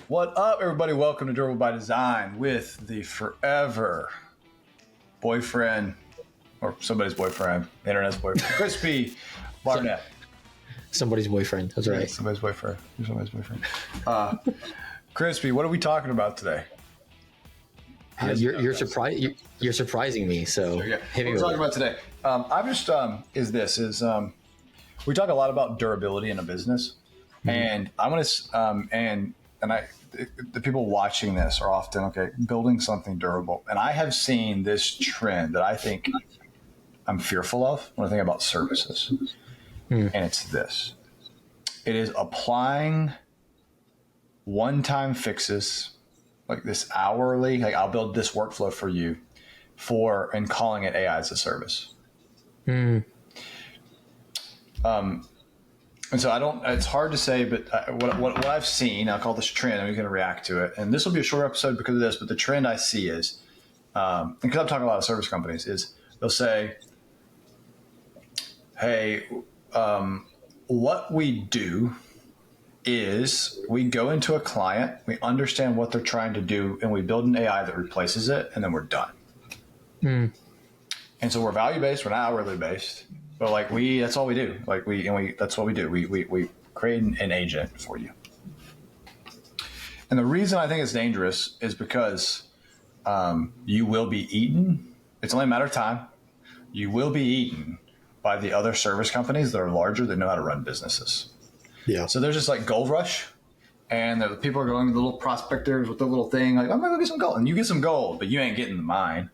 What up, everybody? Welcome to Durable by Design with the forever boyfriend, or somebody's boyfriend, internet's boyfriend, Crispy Barnett. Somebody's boyfriend. That's right. Yeah, somebody's boyfriend. You're somebody's boyfriend. Crispy, what are we talking about today? You're surprising me. So yeah. What we're talking about today, we talk a lot about durability in a business, and I want to the people watching this are often building something durable, and I have seen this trend that I think I'm fearful of when I think about services, and it's this: it is applying one-time fixes. Like this hourly, like I'll build this workflow for you and calling it AI as a service. And so it's hard to say, but what I've seen, I'll call this a trend, and you're going to react to it. And this will be a short episode because of this, but the trend I see is, because I'm talking a lot of service companies, is they'll say, hey, what we do is we go into a client, we understand what they're trying to do, and we build an AI that replaces it, and then we're done. And so we're value-based, we're not hourly based, but that's all we do. That's what we do. We create an agent for you. And the reason I think it's dangerous is because you will be eaten. It's only a matter of time. You will be eaten by the other service companies that are larger that know how to run businesses. Yeah. So there's just gold rush, and the people are going to the little prospectors with the little thing, I'm going to go get some gold. And you get some gold, but you ain't getting the mine.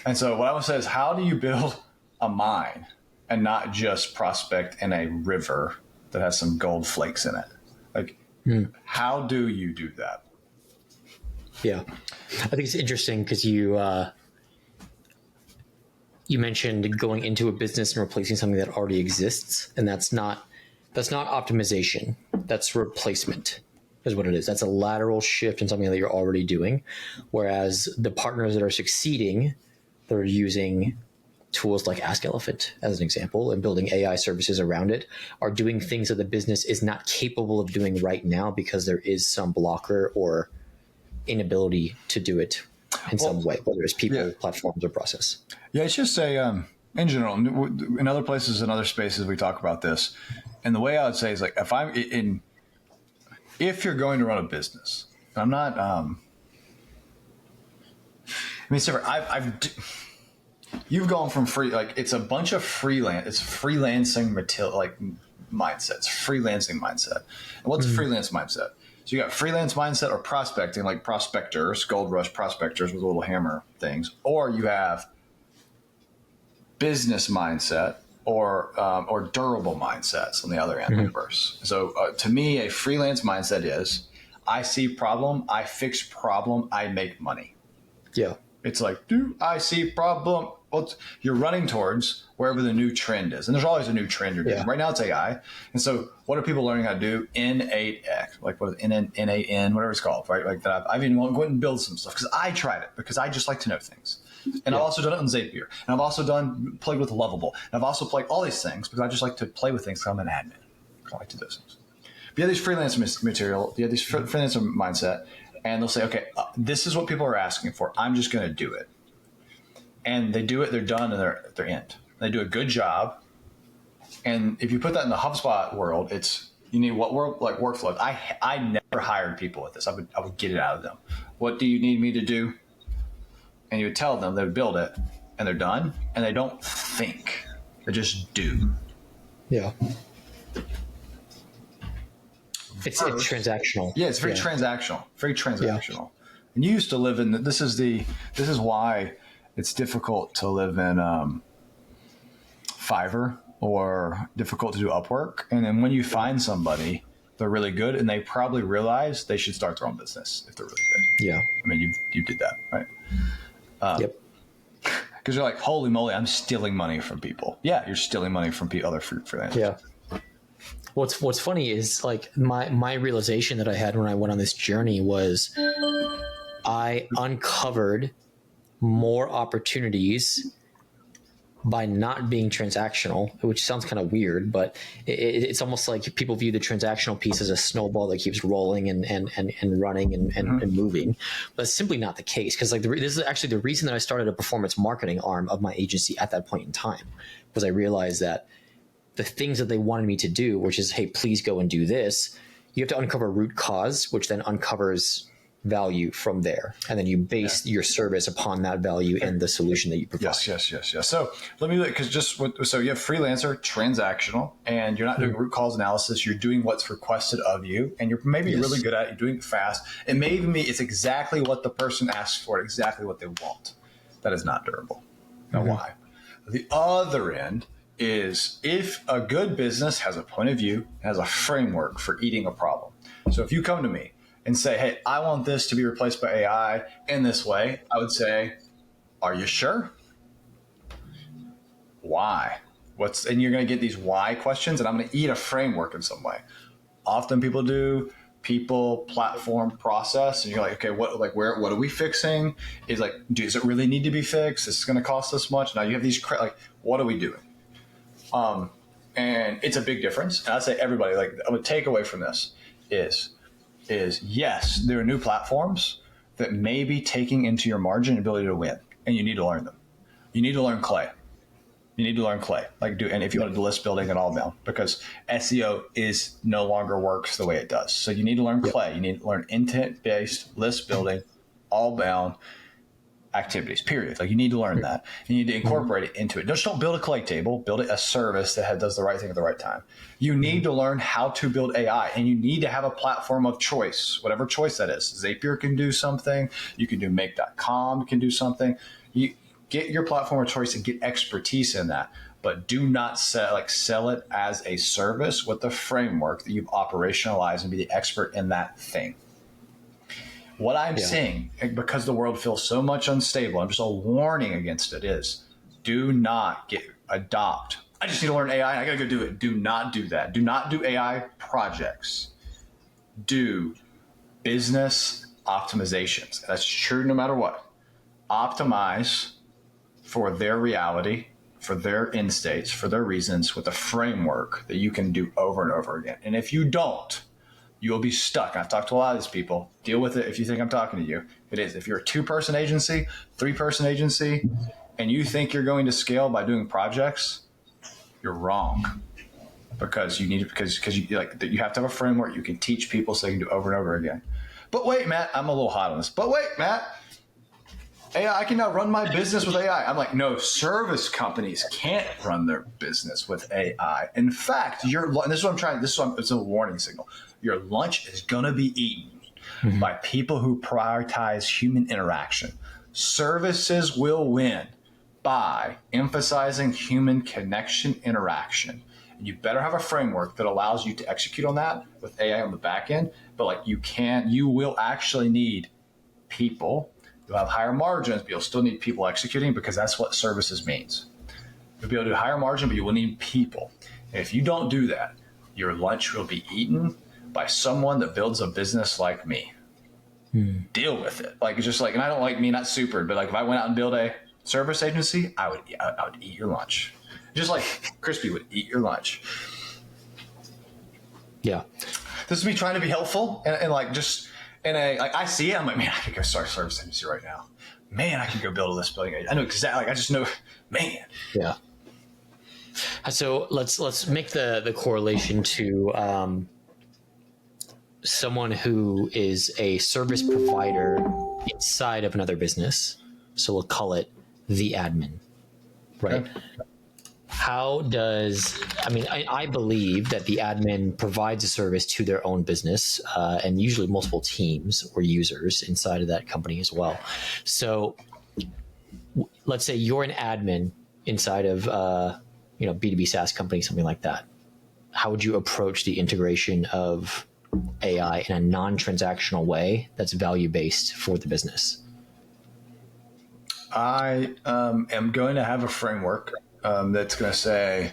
And so what I would say is, how do you build a mine and not just prospect in a river that has some gold flakes in it? How do you do that? Yeah. I think it's interesting because you mentioned going into a business and replacing something that already exists, and that's not optimization. That's replacement is what it is. That's a lateral shift in something that you're already doing. Whereas the partners that are succeeding, they're using tools like Ask Elephant as an example and building AI services around it, are doing things that the business is not capable of doing right now because there is some blocker or inability to do it in some way, whether it's people, platforms, or process. Yeah, it's just in general, in other places and other spaces, we talk about this. And the way I would say is if you're going to run a business, and I'm not, you've gone from it's a bunch of freelancing mindsets, freelancing mindset. And what's a freelance mindset? So you got freelance mindset or prospecting, like prospectors, gold rush prospectors with little hammer things, or you have business mindset or durable mindsets on the other end of the universe. So to me, a freelance mindset is I see problem, I fix problem, I make money. Yeah. It's I see problem. Well, you're running towards wherever the new trend is. And there's always a new trend you're doing. Yeah. Right now it's AI. And so what are people learning how to do? N8X, what is N8N, whatever it's called, right? I've even go ahead and build some stuff because I tried it because I just like to know things. And I've also done it in Zapier. And I've also played with Lovable. And I've also played all these things because I just like to play with things because I'm an admin. I like to do those things. But you have these freelance material, you have this freelancer mindset, and they'll say, okay, this is what people are asking for. I'm just going to do it. And they do it, they're done, and they're at their end. They do a good job. And if you put that in the HubSpot world, you need workflows. I never hired people with this. I would get it out of them. What do you need me to do? And you would tell them, they would build it, and they're done, and they don't think. They just do. Yeah. It's transactional. Yeah, it's very transactional. Very transactional. Yeah. And you used to live in this is why it's difficult to live in Fiverr or difficult to do Upwork. And then when you find somebody, they're really good, and they probably realize they should start their own business if they're really good. Yeah. I mean, you did that, right? Yep. Because you're like, holy moly, I'm stealing money from people. Yeah, you're stealing money from other freelancers. Yeah. What's funny is my realization that I had when I went on this journey was I uncovered more opportunities by not being transactional, which sounds kind of weird, but it's almost like people view the transactional piece as a snowball that keeps rolling and running and moving. But that's simply not the case, because like this is actually the reason that I started a performance marketing arm of my agency at that point in time, was I realized that the things that they wanted me to do, which is, hey, please go and do this, you have to uncover root cause, which then uncovers value from there, and then you base your service upon that value and the solution that you provide. Yes. So let me, because so you have freelancer, transactional, and you're not doing root cause analysis. You're doing what's requested of you, and you're maybe really good at it. You're doing it fast. It may even be it's exactly what the person asks for, exactly what they want. That is not durable. Now, why? The other end is if a good business has a point of view, has a framework for eating a problem. So if you come to me and say, hey, I want this to be replaced by AI in this way, I would say, are you sure? Why? And you're going to get these why questions, and I'm going to eat a framework in some way. Often people do people, platform, process, and you're like, okay, what are we fixing? Does it really need to be fixed? This is going to cost this much. Now you have these, what are we doing? And it's a big difference. And I'd say everybody, a takeaway from this is yes, there are new platforms that may be taking into your margin and ability to win, and you need to learn them. You need to learn Clay. And if you want to do list building and all down, because SEO is no longer works the way it does. So you need to learn Clay. You need to learn intent-based list building, all bound activities, period. You need to learn that. You need to incorporate it into it. Just don't build a Clay table, build a service that does the right thing at the right time. You need to learn how to build AI, and you need to have a platform of choice, whatever choice that is. Zapier can do something. You can do make.com can do something. You get your platform of choice and get expertise in that, but do not sell it as a service with the framework that you've operationalized and be the expert in that thing. What I'm seeing, because the world feels so much unstable, I'm just a warning against it, is do not adopt. I just need to learn AI. I got to go do it. Do not do that. Do not do AI projects. Do business optimizations. That's true no matter what. Optimize for their reality, for their end states, for their reasons, with a framework that you can do over and over again. And if you don't, you will be stuck. I've talked to a lot of these people. Deal with it if you think I'm talking to you. It is. If you're a 2-person agency, 3-person agency, and you think you're going to scale by doing projects, you're wrong. Because you have to have a framework you can teach people so they can do over and over again. But wait, Matt, I'm a little hot on this. But wait, Matt, AI, I can now run my business with AI. I'm like, no, service companies can't run their business with AI. In fact, it's a warning signal. Your lunch is going to be eaten by people who prioritize human interaction. Services will win by emphasizing human connection interaction. And you better have a framework that allows you to execute on that with AI on the back end. But you will actually need people. You'll have higher margins, but you'll still need people executing, because that's what services means. You'll be able to do higher margin, but you will need people. And if you don't do that, your lunch will be eaten by someone that builds a business like me. Deal with it. It's just and I don't like me, not super, but if I went out and built a service agency, I would eat your lunch. Just like Crispy would eat your lunch. Yeah. This is me trying to be helpful and I see it. I'm like, man, I could go start a service agency right now. Man, I could go build a list building agency. I know exactly. I just know, man. Yeah. So let's make the correlation to someone who is a service provider inside of another business. So we'll call it the admin, right? Okay. I believe that the admin provides a service to their own business and usually multiple teams or users inside of that company as well. So let's say you're an admin inside of B2B SaaS company, something like that. How would you approach the integration of AI in a non-transactional way that's value-based for the business? I am going to have a framework that's going to say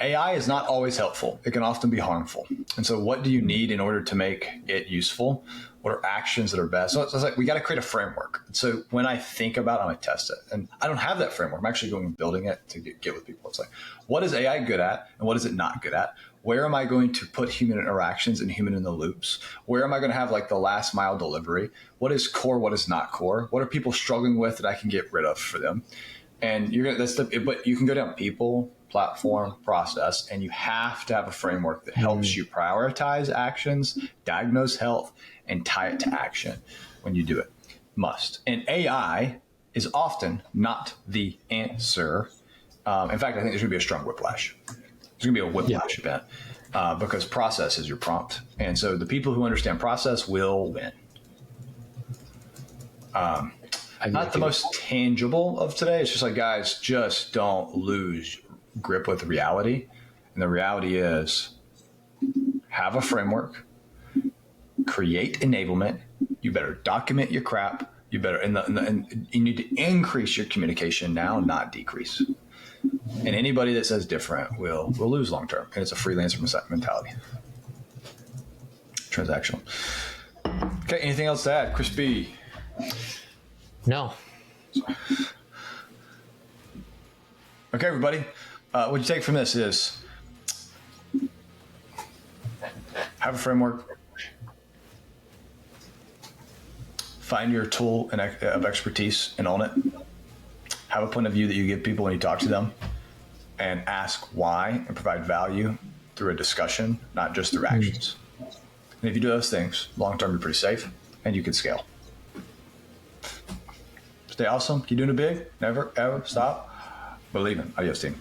AI is not always helpful. It can often be harmful. And so what do you need in order to make it useful? What are actions that are best? So it's like we got to create a framework. So when I think about it, I'm going to test it. And I don't have that framework. I'm actually going and building it to get with people. It's like, what is AI good at and what is it not good at? Where am I going to put human interactions and human in the loops? Where am I going to have like the last mile delivery? What is core? What is not core? What are people struggling with that I can get rid of for them? And but you can go down people, platform, process, and you have to have a framework that helps you prioritize actions, diagnose health, and tie it to action when you do it. Must. And AI is often not the answer. In fact, I think there's going to be a strong whiplash. There's going to be a whiplash event because process is your prompt. And so the people who understand process will win. Not the most tangible of today. It's just like, guys, just don't lose grip with reality. And the reality is have a framework, create enablement. You better document your crap. You better, and you need to increase your communication now, not decrease. And anybody that says different will lose long term. And it's a freelancer mentality. Transactional. Okay, anything else to add? Chris B? No. Okay, everybody. What you take from this is have a framework, find your tool of expertise and own it. Have a point of view that you give people when you talk to them, and ask why and provide value through a discussion, not just through actions. And if you do those things, long term, you're pretty safe and you can scale. Stay awesome. Keep doing it big. Never, ever stop believing. Adios, team.